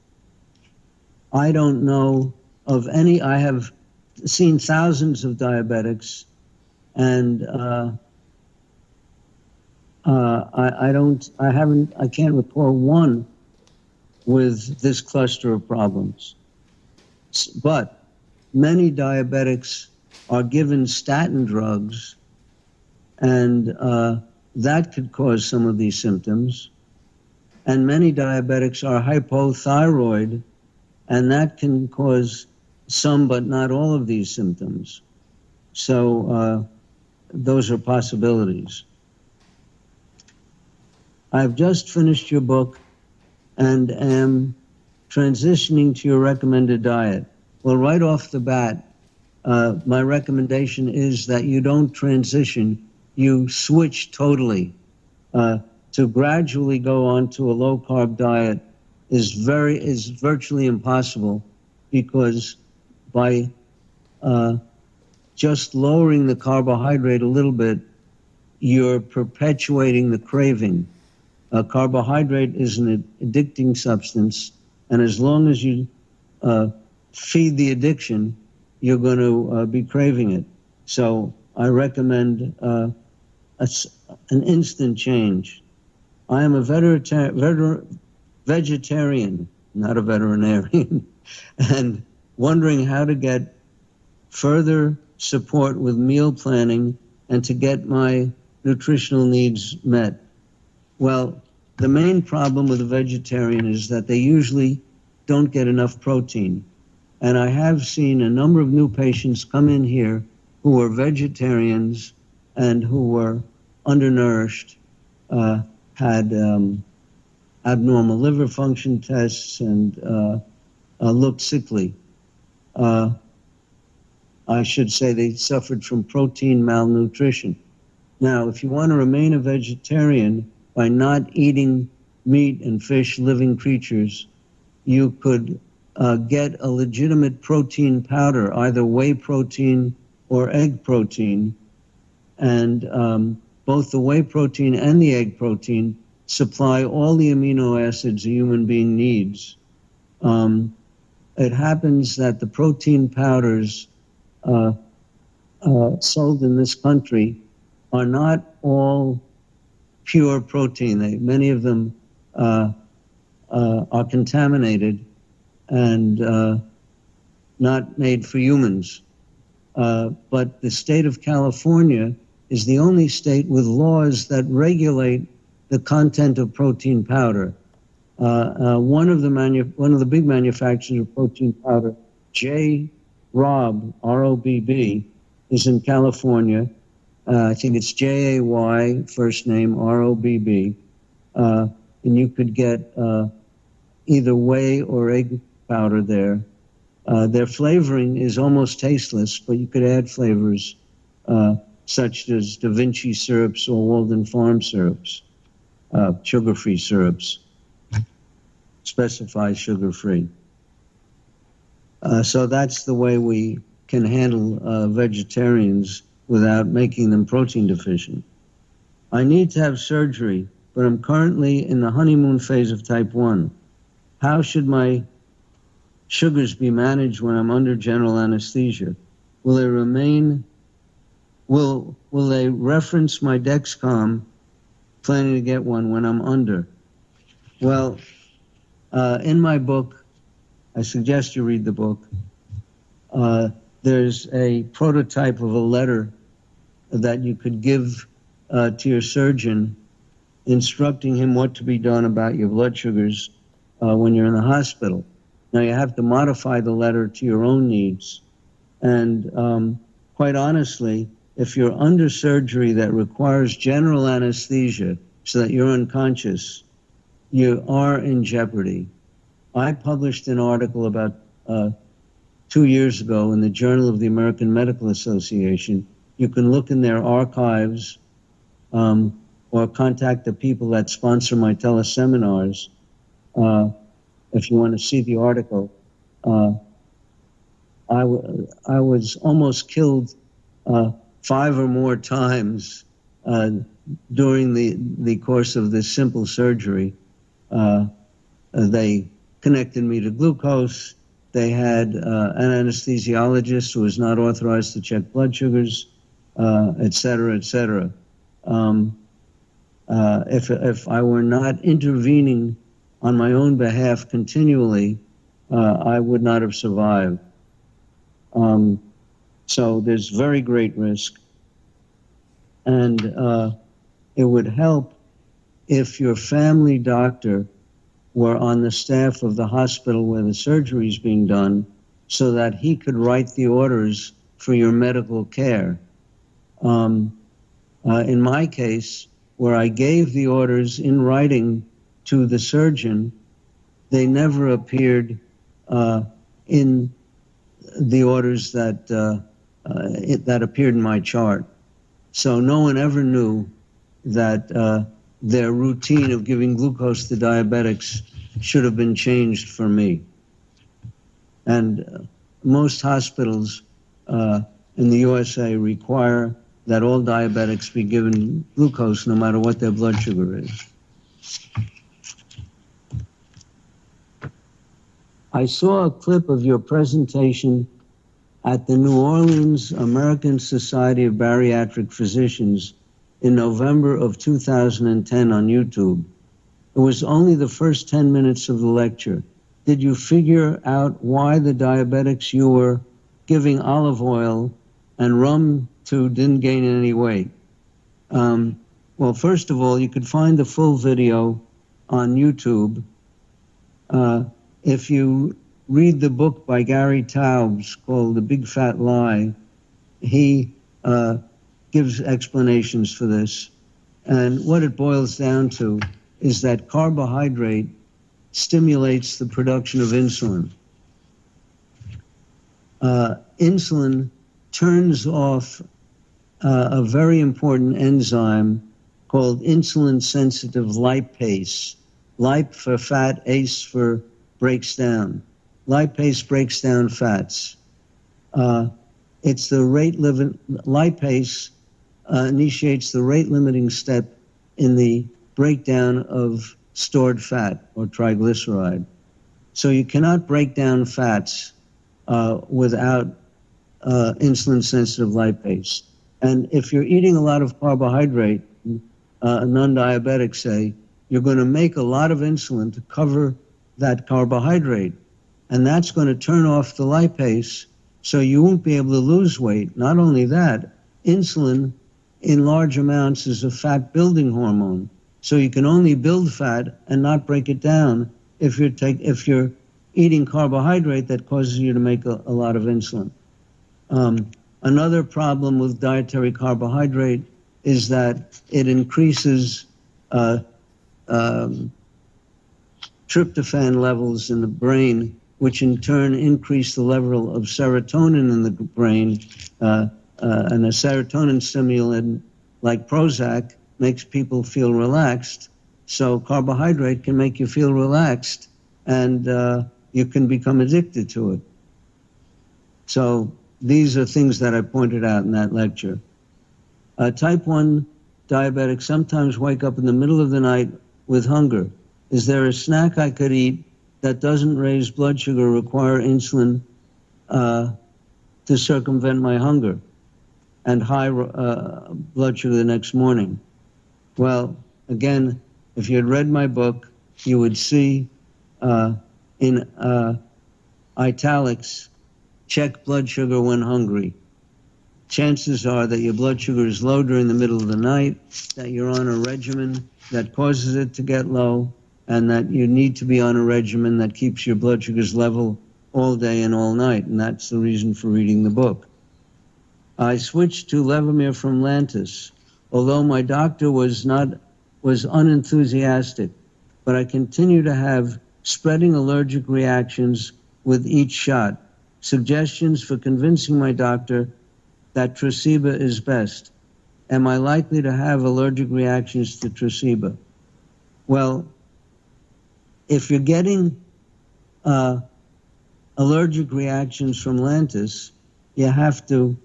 I don't know of any. I have seen thousands of diabetics, and I can't recall one with this cluster of problems. But many diabetics are given statin drugs, and that could cause some of these symptoms. And many diabetics are hypothyroid, and that can cause some but not all of these symptoms. So those are possibilities. I've just finished your book and am transitioning to your recommended diet. Well, right off the bat, my recommendation is that you don't transition, you switch totally. To gradually go on to a low-carb diet is virtually impossible, because by just lowering the carbohydrate a little bit, you're perpetuating the craving. Carbohydrate is an addicting substance, and as long as you feed the addiction, you're going to be craving it. So I recommend an instant change. I am a vegetarian, not a veterinarian, and wondering how to get further support with meal planning and to get my nutritional needs met. Well, the main problem with a vegetarian is that they usually don't get enough protein. And I have seen a number of new patients come in here who were vegetarians and who were undernourished, had abnormal liver function tests, and looked sickly. I should say they suffered from protein malnutrition. Now, if you want to remain a vegetarian by not eating meat and fish, living creatures, you could get a legitimate protein powder, either whey protein or egg protein. And both the whey protein and the egg protein supply all the amino acids a human being needs. It happens that the protein powders sold in this country are not all pure protein. Many of them are contaminated and not made for humans. But the state of California is the only state with laws that regulate the content of protein powder. One of the big manufacturers of protein powder, Robb, R-O-B-B, is in California. I think it's J-A-Y, first name, R-O-B-B. And you could get either whey or egg powder there. Their flavoring is almost tasteless, but you could add flavors such as Da Vinci syrups or Walden Farm syrups, sugar-free syrups, specify sugar-free. So that's the way we can handle vegetarians without making them protein deficient. I need to have surgery, but I'm currently in the honeymoon phase of type 1. How should my sugars be managed when I'm under general anesthesia? Will they remain, will they reference my Dexcom, planning to get one when I'm under? Well, in my book, I suggest you read the book. There's a prototype of a letter that you could give to your surgeon, instructing him what to be done about your blood sugars when you're in the hospital. Now, you have to modify the letter to your own needs. And quite honestly, if you're under surgery that requires general anesthesia so that you're unconscious, you are in jeopardy. I published an article about 2 years ago in the Journal of the American Medical Association. You can look in their archives or contact the people that sponsor my teleseminars if you want to see the article. I was almost killed 5 or more times during the course of this simple surgery. They connected me to glucose. They had an anesthesiologist who was not authorized to check blood sugars, et cetera, et cetera. If I were not intervening on my own behalf continually, I would not have survived. So there's very great risk. And it would help if your family doctor were on the staff of the hospital where the surgery is being done, so that he could write the orders for your medical care. In my case, where I gave the orders in writing to the surgeon, they never appeared in the orders that appeared in my chart. So no one ever knew that their routine of giving glucose to diabetics should have been changed for me. And most hospitals in the USA require that all diabetics be given glucose no matter what their blood sugar is. I saw a clip of your presentation at the New Orleans American Society of Bariatric Physicians in November of 2010 on YouTube. It was only the first 10 minutes of the lecture. Did you figure out why the diabetics you were giving olive oil and rum to didn't gain any weight? Well, first of all, you could find the full video on YouTube. If you read the book by Gary Taubes called The Big Fat Lie, he gives explanations for this. And what it boils down to is that carbohydrate stimulates the production of insulin. Insulin turns off a very important enzyme called insulin-sensitive lipase. Lip for fat, ACE for breaks down. Lipase breaks down fats. It's the lipase initiates the rate-limiting step in the breakdown of stored fat or triglyceride. So you cannot break down fats without insulin-sensitive lipase. And if you're eating a lot of carbohydrate, non-diabetics say, you're going to make a lot of insulin to cover that carbohydrate. And that's going to turn off the lipase, so you won't be able to lose weight. Not only that, insulin in large amounts is a fat-building hormone. So you can only build fat and not break it down if you're eating carbohydrate that causes you to make a lot of insulin. Another problem with dietary carbohydrate is that it increases tryptophan levels in the brain, which in turn increase the level of serotonin in the brain, and a serotonin stimulant like Prozac makes people feel relaxed. So carbohydrate can make you feel relaxed, and you can become addicted to it. So these are things that I pointed out in that lecture. Type 1 diabetics sometimes wake up in the middle of the night with hunger. Is there a snack I could eat that doesn't raise blood sugar or require insulin to circumvent my hunger and high blood sugar the next morning? Well, again, if you had read my book, you would see in italics, check blood sugar when hungry. Chances are that your blood sugar is low during the middle of the night, that you're on a regimen that causes it to get low, and that you need to be on a regimen that keeps your blood sugars level all day and all night, and that's the reason for reading the book. I switched to Levemir from Lantus, although my doctor was unenthusiastic, but I continue to have spreading allergic reactions with each shot. Suggestions for convincing my doctor that Tresiba is best. Am I likely to have allergic reactions to Tresiba? Well, if you're getting allergic reactions from Lantus, you have to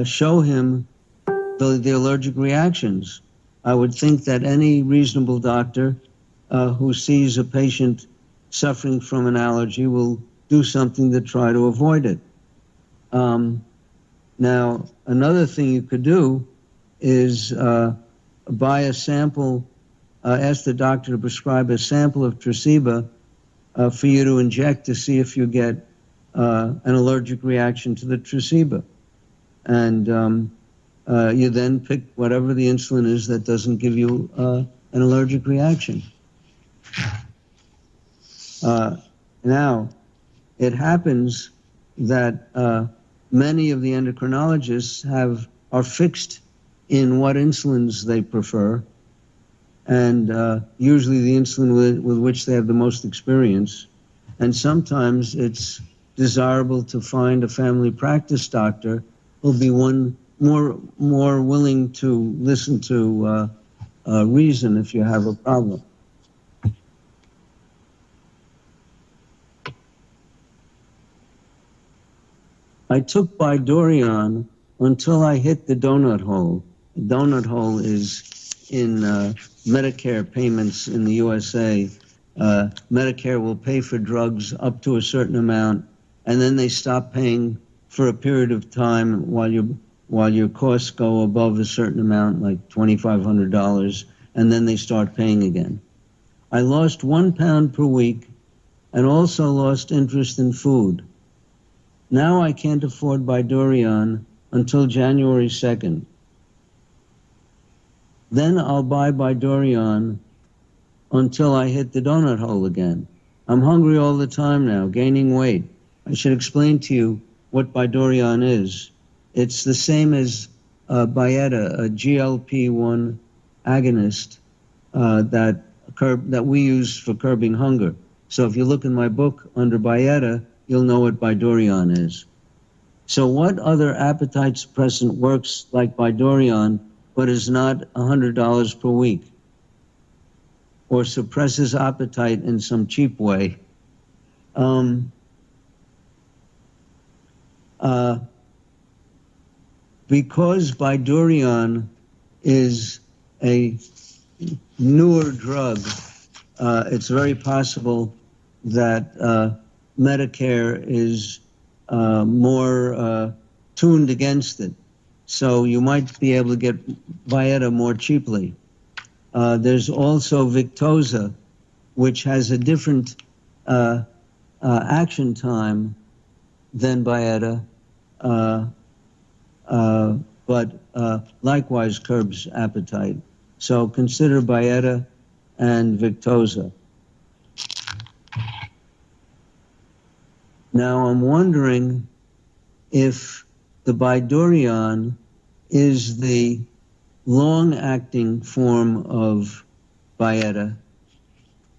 show him the allergic reactions. I would think that any reasonable doctor who sees a patient suffering from an allergy will do something to try to avoid it. Now, another thing you could do is buy a sample, ask the doctor to prescribe a sample of Tresiba for you to inject to see if you get an allergic reaction to the Tresiba. And you then pick whatever the insulin is that doesn't give you an allergic reaction. Now, it happens that many of the endocrinologists are fixed in what insulins they prefer, and usually the insulin with which they have the most experience. And sometimes it's desirable to find a family practice doctor who'll be more willing to listen to reason if you have a problem. I took Bidorion until I hit the donut hole. The donut hole is in Medicare payments in the USA. Medicare will pay for drugs up to a certain amount, and then they stop paying for a period of time while your costs go above a certain amount, like $2,500, and then they start paying again. I lost 1 pound per week and also lost interest in food. Now I can't afford Bidurion until January 2nd. Then I'll buy Bidurion until I hit the donut hole again. I'm hungry all the time now, gaining weight. I should explain to you what Bidurion is. It's the same as Byetta, a GLP-1 agonist that we use for curbing hunger. So if you look in my book under Byetta, you'll know what Bidurion is. So what other appetite suppressant works like Bidurion but is not $100 per week or suppresses appetite in some cheap way? Because Bidurion is a newer drug, it's very possible that Medicare is more tuned against it. So you might be able to get Byetta more cheaply. There's also Victoza, which has a different action time than Byetta, but likewise curbs appetite. So consider Byetta and Victoza. Now I'm wondering if the Bidurion is the long-acting form of Byetta.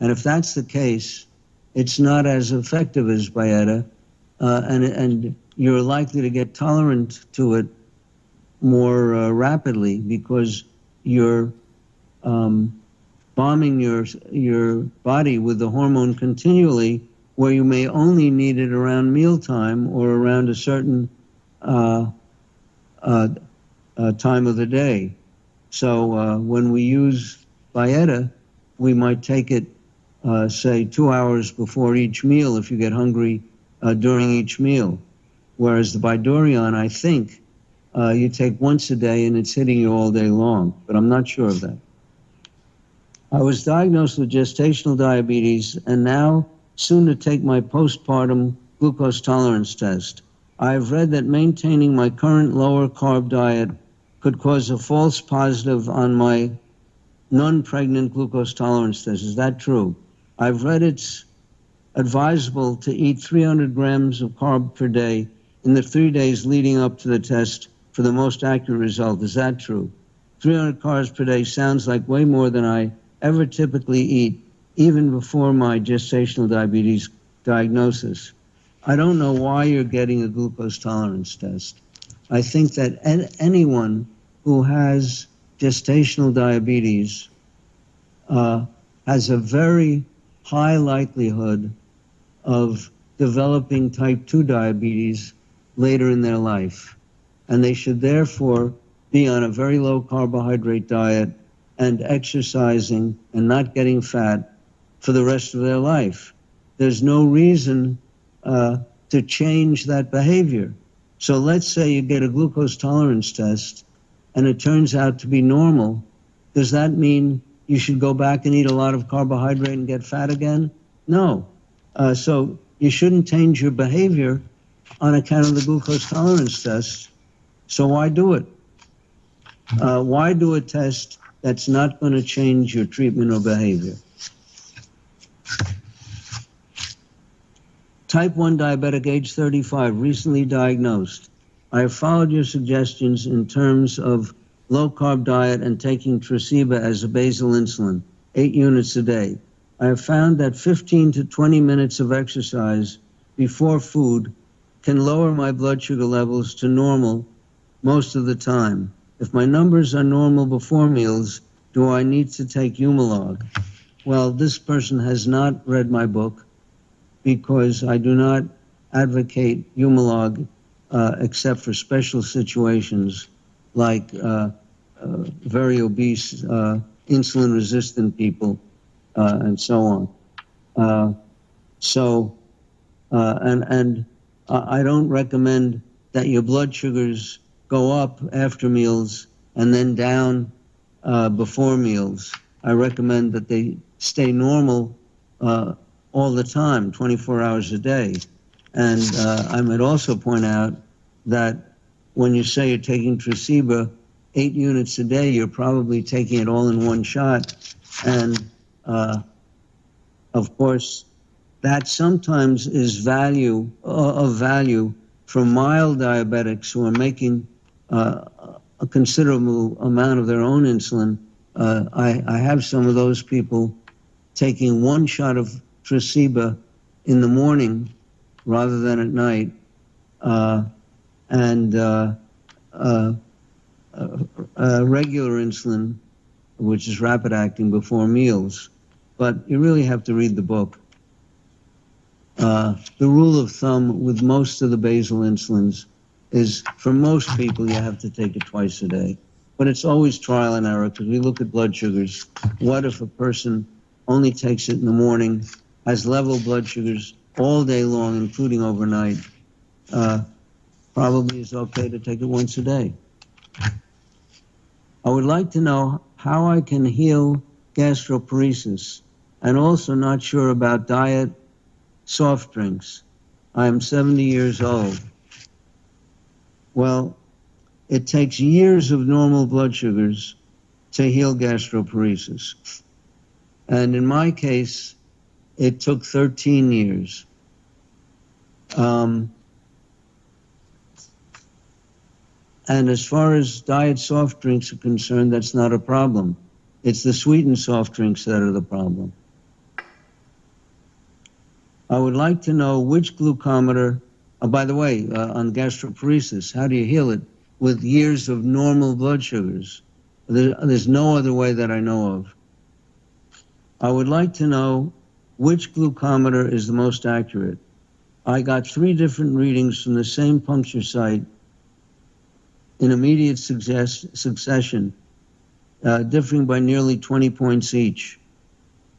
And if that's the case, it's not as effective as Byetta, and you're likely to get tolerant to it more rapidly because you're bombing your body with the hormone continually, where you may only need it around mealtime or around a certain time of the day. So when we use Byetta, we might take it, say, 2 hours before each meal if you get hungry during each meal. Whereas the Bidurion, I think, you take once a day and it's hitting you all day long, but I'm not sure of that. I was diagnosed with gestational diabetes and now soon to take my postpartum glucose tolerance test. I have read that maintaining my current lower carb diet could cause a false positive on my non-pregnant glucose tolerance test. Is that true? I've read it's advisable to eat 300 grams of carb per day in the 3 days leading up to the test for the most accurate result. Is that true? 300 carbs per day sounds like way more than I ever typically eat, even before my gestational diabetes diagnosis. I don't know why you're getting a glucose tolerance test. I think that anyone who has gestational diabetes has a very high likelihood of developing type 2 diabetes later in their life. And they should therefore be on a very low carbohydrate diet and exercising and not getting fat for the rest of their life. There's no reason to change that behavior. So let's say you get a glucose tolerance test and it turns out to be normal. Does that mean you should go back and eat a lot of carbohydrate and get fat again? No. So you shouldn't change your behavior on account of the glucose tolerance test. So why do it? Why do a test that's not going to change your treatment or behavior? Type 1 diabetic, age 35, recently diagnosed. I have followed your suggestions in terms of low-carb diet and taking Tresiba as a basal insulin, 8 units a day. I have found that 15 to 20 minutes of exercise before food can lower my blood sugar levels to normal most of the time. If my numbers are normal before meals, do I need to take Humalog? Well, this person has not read my book because I do not advocate Humalog except for special situations like very obese, insulin-resistant people, and so on. And I don't recommend that your blood sugars go up after meals and then down before meals. I recommend that they stay normal all the time, 24 hours a day. And I might also point out that when you say you're taking Tresiba 8 units a day, you're probably taking it all in one shot. And of course, that sometimes is of value for mild diabetics who are making a considerable amount of their own insulin. I have some of those people taking one shot of Tresiba in the morning rather than at night, and regular insulin, which is rapid acting, before meals. But you really have to read the book. The rule of thumb with most of the basal insulins is, for most people, you have to take it twice a day. But it's always trial and error, because we look at blood sugars. What if a person only takes it in the morning, has level blood sugars all day long, including overnight? Probably is okay to take it once a day. I would like to know how I can heal gastroparesis, and also not sure about diet, soft drinks. I am 70 years old. Well, it takes years of normal blood sugars to heal gastroparesis. And in my case, it took 13 years. And as far as diet soft drinks are concerned, that's not a problem. It's the sweetened soft drinks that are the problem. I would like to know which glucometer, by the way, on gastroparesis, how do you heal it? With years of normal blood sugars. There's no other way that I know of. I would like to know which glucometer is the most accurate. I got 3 different readings from the same puncture site in immediate succession, differing by nearly 20 points each.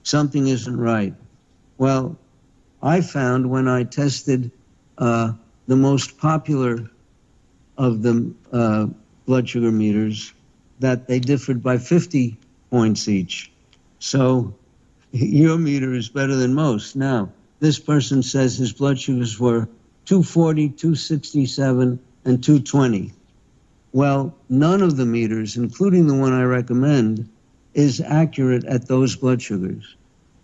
Something isn't right. Well, I found when I tested the most popular of the blood sugar meters that they differed by 50 points each. So your meter is better than most. Now, this person says his blood sugars were 240, 267, and 220. Well, none of the meters, including the one I recommend, is accurate at those blood sugars.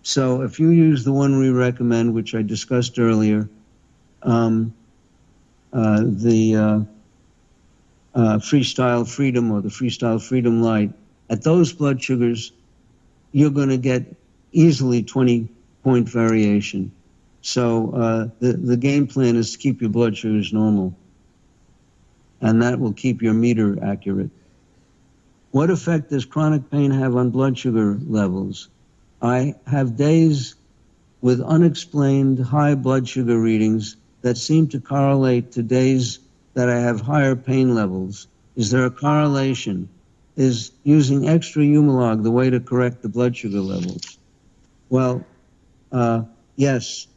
So if you use the one we recommend, which I discussed earlier, the Freestyle Freedom or the Freestyle Freedom Light, at those blood sugars, you're going to get easily 20-point variation. So the game plan is to keep your blood sugars normal, and that will keep your meter accurate. What effect does chronic pain have on blood sugar levels? I have days with unexplained high blood sugar readings that seem to correlate to days that I have higher pain levels. Is there a correlation? Is using extra Humalog the way to correct the blood sugar levels? Well, yes,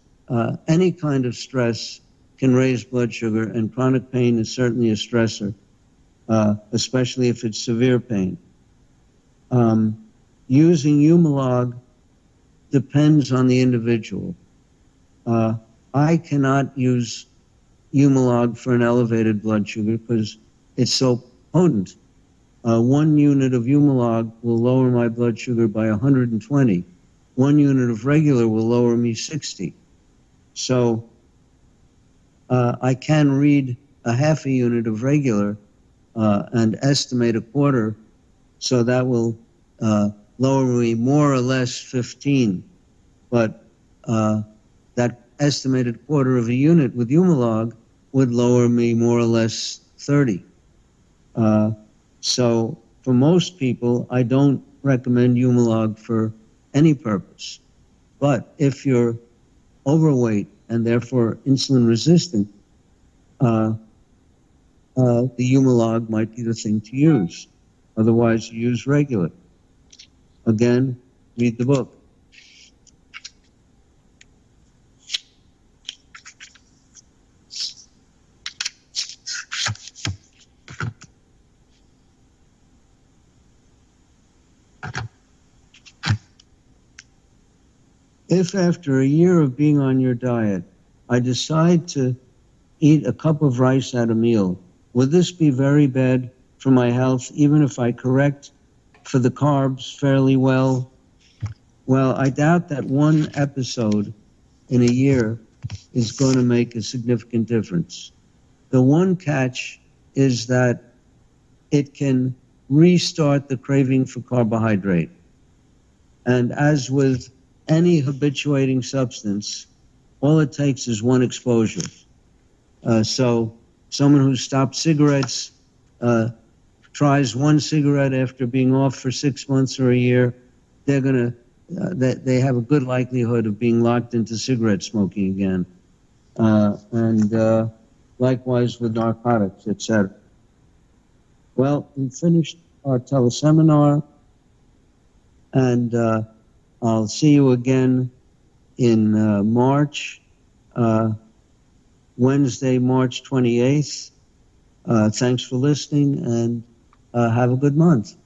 any kind of stress can raise blood sugar, and chronic pain is certainly a stressor, especially if it's severe pain. Using Humalog depends on the individual. I cannot use Humalog for an elevated blood sugar because it's so potent. 1 unit of Humalog will lower my blood sugar by 120. 1 unit of regular will lower me 60. So I can read a half a unit of regular and estimate a quarter, so that will lower me more or less 15. But that estimated quarter of a unit with Humalog would lower me more or less 30. So for most people, I don't recommend Humalog for any purpose. But if you're overweight and therefore insulin resistant, the Humalog might be the thing to use. Otherwise, you use regular. Again, read the book. If after a year of being on your diet, I decide to eat a cup of rice at a meal, would this be very bad for my health, even if I correct for the carbs fairly well? Well, I doubt that one episode in a year is going to make a significant difference. The one catch is that it can restart the craving for carbohydrate. And as with any habituating substance, all it takes is one exposure. So someone who stopped cigarettes tries one cigarette after being off for 6 months or a year, they have a good likelihood of being locked into cigarette smoking again. And likewise with narcotics, etc. Well, we finished our teleseminar, and I'll see you again in March, Wednesday, March 28th. Thanks for listening, and have a good month.